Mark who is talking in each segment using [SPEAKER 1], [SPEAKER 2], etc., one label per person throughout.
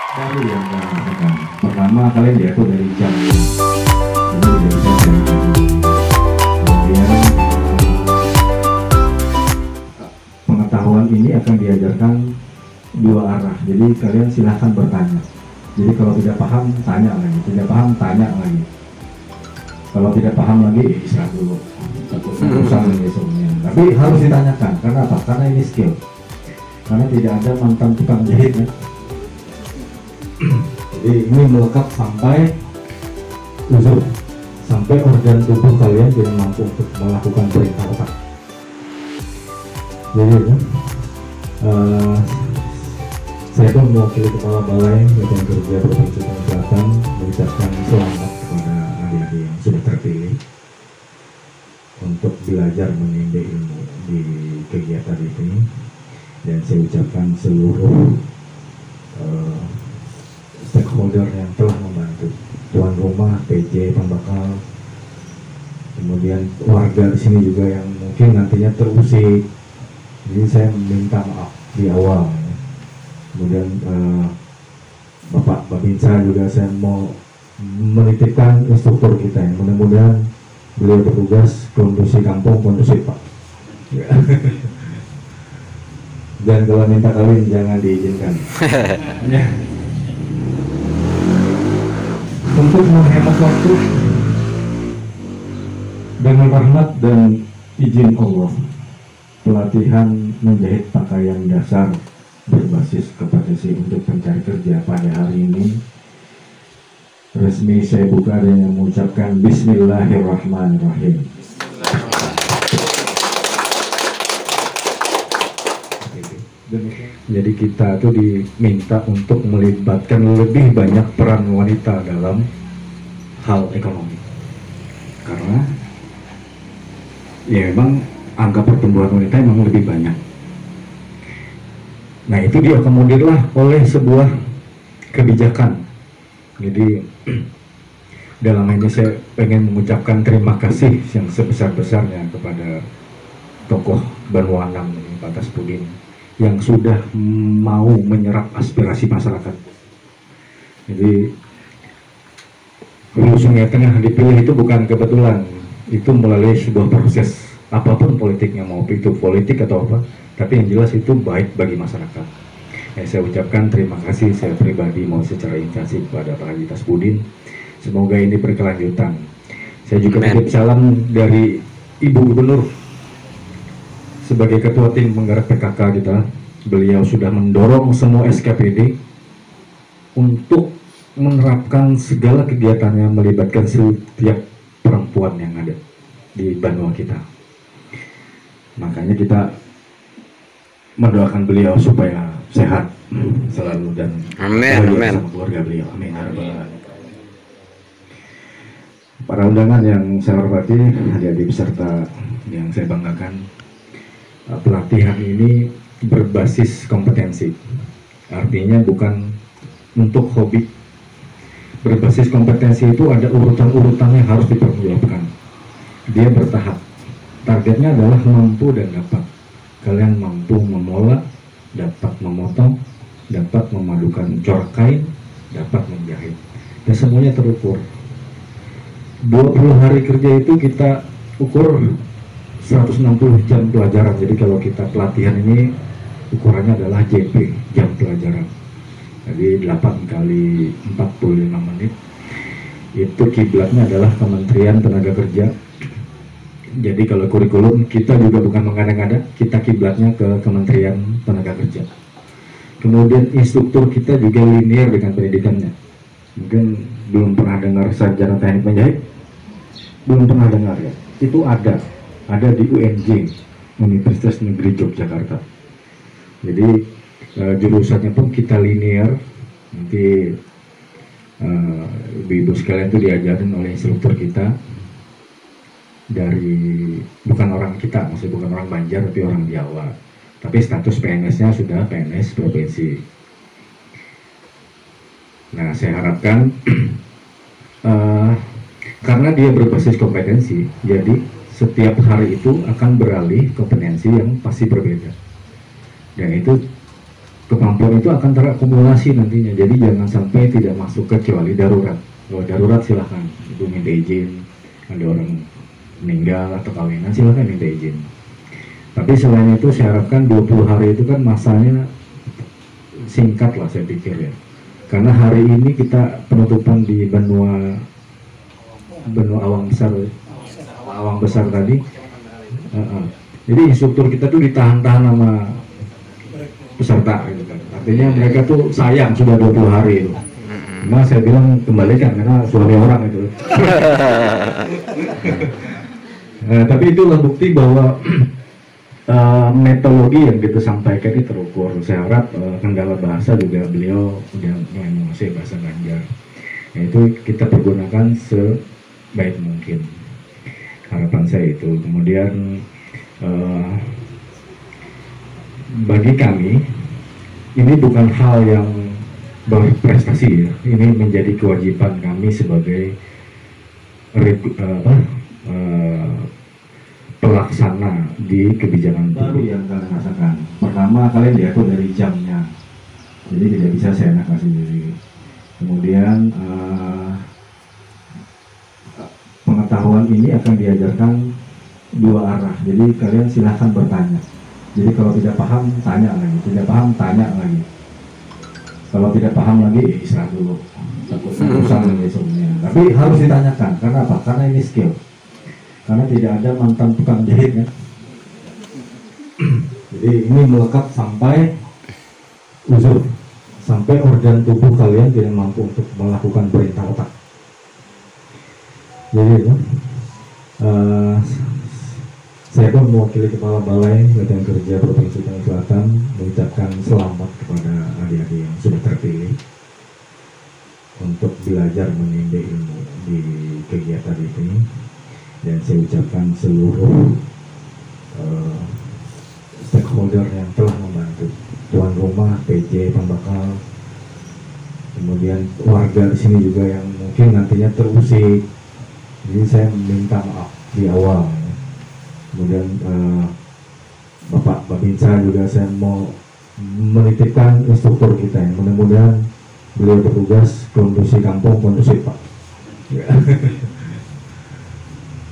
[SPEAKER 1] Baru yang saya rasakan. Pertama kalian diatur dari jam. Ini udah bisa jam. Kemudian pengetahuan ini akan diajarkan dua arah. Jadi kalian silahkan bertanya. Jadi kalau tidak paham tanya lagi, tidak paham tanya lagi. Kalau tidak paham lagi istirahat dulu. Takut urusan lagi semuanya. Tapi harus ditanyakan. Karena apa? Karena ini skill. Karena tidak ada mantan tukang jahit ya. Jadi ini melekat sampai uzur, sampai organ tubuh kalian tidak mampu untuk melakukan perintah otak. Jadi saya pun mewakili Kepala Balai Latihan Kerja Provinsi Sulawesi Selatan mengucapkan selamat kepada adik-adik yang sudah terpilih untuk belajar menimba ilmu di kegiatan ini, dan saya ucapkan seluruh stakeholder yang telah membantu, tuan rumah, PJ, pembakal, kemudian warga di sini juga yang mungkin nantinya terusik. Jadi saya minta maaf di awal. Kemudian Bapak Babinsa juga saya mau menitipkan instruktur kita yang mudah-mudahan beliau bertugas kondusif kampung, kondusif Pak. Dan kalau minta kalian jangan diizinkan. Untuk menghemat waktu dengan rahmat dan izin Allah, pelatihan menjahit pakaian dasar berbasis kompetensi untuk pencari kerja pada hari ini resmi saya buka dengan mengucapkan Bismillahirrahmanirrahim. Jadi kita tuh diminta untuk melibatkan lebih banyak peran wanita dalam hal ekonomi, karena ya memang angka pertumbuhan wanita memang lebih banyak. Nah itu diakomodirlah oleh sebuah kebijakan. Jadi dalam ini saya pengen mengucapkan terima kasih yang sebesar-besarnya kepada tokoh Banuanam Pak Tasbudin yang sudah mau menyerap aspirasi masyarakat. Jadi Hulu Sungai Tengah dipilih itu bukan kebetulan, itu melalui sebuah proses apapun politiknya, mau itu politik atau apa, tapi yang jelas itu baik bagi masyarakat. Saya ucapkan terima kasih saya pribadi mau secara instansi kepada Pak Haji Tasbudin. Semoga ini berkelanjutan. Saya juga titip salam dari Ibu Gubernur sebagai ketua tim penggerak PKK kita. Beliau sudah mendorong semua SKPD untuk menerapkan segala kegiatannya melibatkan setiap perempuan yang ada di Banua kita. Makanya kita mendoakan beliau supaya sehat selalu dan
[SPEAKER 2] amin
[SPEAKER 1] sama keluarga beliau. Amin. Para undangan yang saya hormati, adik-adik peserta yang saya banggakan, pelatihan ini berbasis kompetensi. Artinya bukan untuk hobi. Berbasis kompetensi itu ada urutan-urutan yang harus dipertanggungjawabkan. Dia bertahap. Targetnya adalah mampu dan dapat. Kalian mampu memola, dapat memotong, dapat memadukan corak kain, dapat menjahit. Dan semuanya terukur. 20 hari kerja itu kita ukur 160 jam pelajaran. Jadi kalau kita pelatihan ini ukurannya adalah JP, jam pelajaran. Jadi 8 kali 45 menit. Itu kiblatnya adalah Kementerian Tenaga Kerja. Jadi kalau kurikulum kita juga bukan mengada-ngada, kita kiblatnya ke Kementerian Tenaga Kerja. Kemudian instruktur kita juga linear dengan pendidikannya. Mungkin belum pernah dengar sarjana teknik menjahit, belum pernah dengar ya. Itu ada di UNJ, Universitas Negeri Yogyakarta. Jadi jurusannya pun kita linear. Nanti ibu-ibu sekalian itu diajarin oleh instruktur kita dari bukan orang kita, maksudnya bukan orang Banjar tapi orang Jawa. Tapi status PNS-nya sudah PNS provinsi. Nah, saya harapkan karena dia berbasis kompetensi, jadi setiap hari itu akan beralih kompetensi yang pasti berbeda. Dan itu kemampuan itu akan terakumulasi nantinya. Jadi jangan sampai tidak masuk kecuali darurat. Kalau darurat silahkan, itu minta izin, ada orang meninggal atau kawinan silahkan minta izin. Tapi selain itu saya harapkan 20 hari itu kan masanya singkat lah saya pikir ya. Karena hari ini kita penutupan di benua awang besar tadi. Jadi instruktur kita tuh ditahan-tahan sama peserta gitu kan. Artinya mereka tuh sayang sudah 20 hari itu. Nah saya bilang kembalikan karena suami orang itu. Tapi itulah bukti bahwa metodologi yang kita sampaikan itu terukur. Saya harap kendala bahasa juga beliau udah menguasai bahasa Banjar. Itu kita pergunakan sebaik mungkin. Harapan saya itu. Kemudian bagi kami ini bukan hal yang berprestasi ya. Ini menjadi kewajiban kami sebagai pelaksana di kebijakan baru yang kalian rasakan. Pertama, kalian diatur dari jamnya, jadi tidak bisa seenak sendiri. Kemudian pengetahuan ini akan diajarkan dua arah, jadi kalian silahkan bertanya. Jadi kalau tidak paham tanya lagi, tidak paham tanya lagi. Kalau tidak paham lagi istirahat dulu, takut urusan lagi sebelumnya. Tapi harus ditanyakan, karena apa? Karena ini skill. Karena tidak ada mantan tukang jahit kan. Jadi ini melekat sampai uzur, sampai organ tubuh kalian tidak mampu untuk melakukan perintah otak. Jadi itu saya pun mewakili Kepala Balai Latihan Kerja Provinsi Tangerang Selatan mengucapkan selamat kepada adik-adik yang sudah terpilih untuk belajar menimba ilmu di kegiatan ini. Dan saya ucapkan seluruh stakeholder yang telah membantu, tuan rumah, PJ, pembakal, kemudian warga di sini juga yang mungkin nantinya terusik. Jadi saya minta maaf di awal. Kemudian Bapak Babinsa juga saya mau menitipkan instruktur kita yang mudah-mudahan beliau bertugas kondusif kampung, kondusif Pak.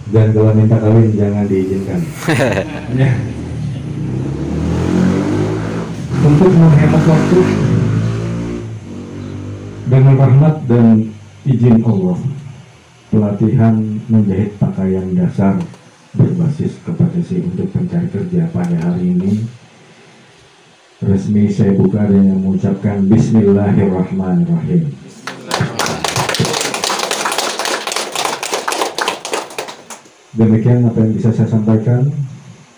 [SPEAKER 1] Dan kalau minta kawin jangan diizinkan. Ya. Untuk menghemat waktu dengan rahmat dan izin Allah, pelatihan menjahit pakaian dasar berbasis kompetensi untuk pencari kerja pada hari ini resmi saya buka dengan mengucapkan Bismillahirrahmanirrahim. Demikian apa yang bisa saya sampaikan.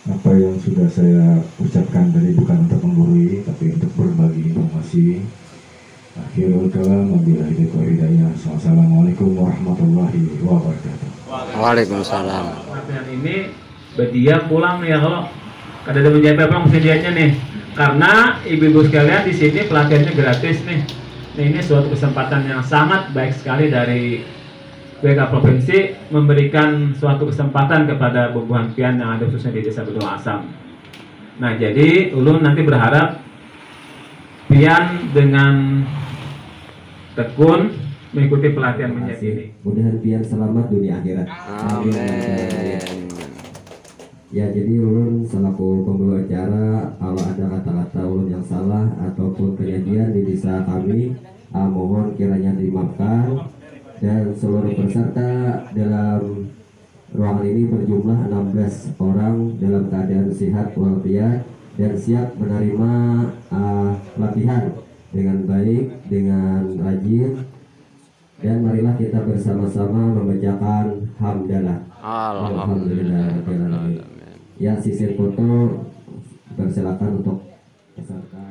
[SPEAKER 1] Apa yang sudah saya ucapkan tadi bukan untuk menggurui, tapi untuk berbagi informasi. Akhirul kalam, wabillahi taufiq wal hidayah. Assalamualaikum warahmatullahi wabarakatuh.
[SPEAKER 2] Waalaikumsalam.
[SPEAKER 3] Pelatihan ini dia pulang nih ya, kalau kada ada menjadi apa mesti dianya nih. Karena ibu-ibu sekalian di sini pelatihannya gratis nih. Nah, ini suatu kesempatan yang sangat baik sekali dari BK Provinsi memberikan suatu kesempatan kepada bubuhan pian yang ada khususnya di Desa Bedong Asam. Nah, jadi ulun nanti berharap pian dengan tekun mengikuti pelatihan menjadi ini.
[SPEAKER 4] Mudah-mudahan pian selamat dunia akhirat. Amin. Ya, jadi ulun selaku pembawa acara, kalau ada kata-kata ulun yang salah ataupun kejadian di desa kami, mohon kiranya dimaafkan. Dan seluruh peserta dalam ruangan ini berjumlah 16 orang dalam keadaan sehat walafiat dan siap menerima latihan dengan baik, dengan rajin. Dan marilah kita bersama-sama membacakan hamdalah. Alhamdulillah. Ya, sisir foto persilakan untuk peserta.